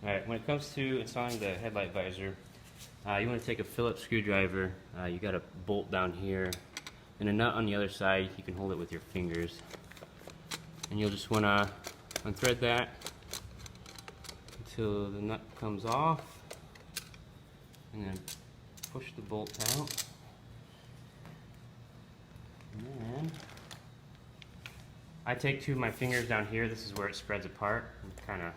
Alright, when it comes to installing the headlight visor, you want to take a Phillips screwdriver. You got a bolt down here and a nut on the other side. You can hold it with your fingers. And you'll just want to unthread that until the nut comes off. And then push the bolt out. And then I take two of my fingers down here. This is where it spreads apart. And kind of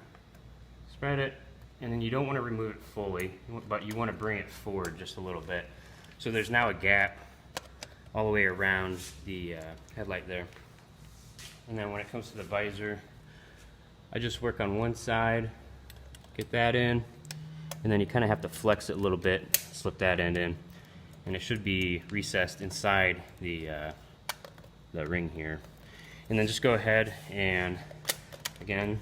spread it, and then you don't want to remove it fully, but you want to bring it forward just a little bit. So there's now a gap all the way around the headlight there. And then when it comes to the visor, I just work on one side, get that in, and then you kind of have to flex it a little bit, slip that end in, and it should be recessed inside the ring here. And then just go ahead and, again,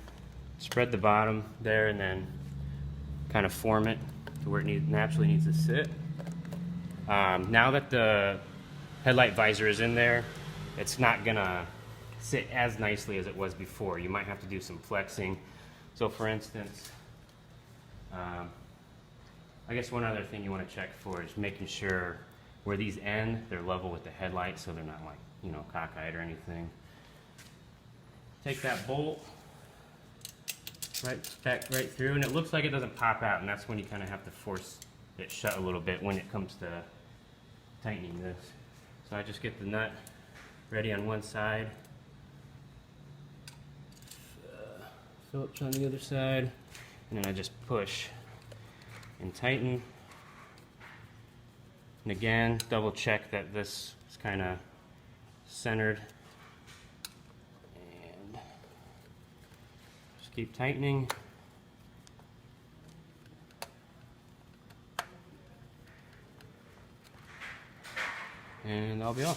spread the bottom there and then kind of form it to where it naturally needs to sit. Now that the headlight visor is in there, it's not gonna sit as nicely as it was before. You might have to do some flexing. So for instance, I guess one other thing you want to check for is making sure where these end, they're level with the headlight so they're not like, you know, cockeyed or anything. Take that bolt right through, and it looks like it doesn't pop out, and that's when you kind of have to force it shut a little bit when it comes to tightening this. So I just get the nut ready on one side, Phillips on the other side, and then I just push and tighten. And again, double check that this is kind of centered. Keep tightening. And that'll be all.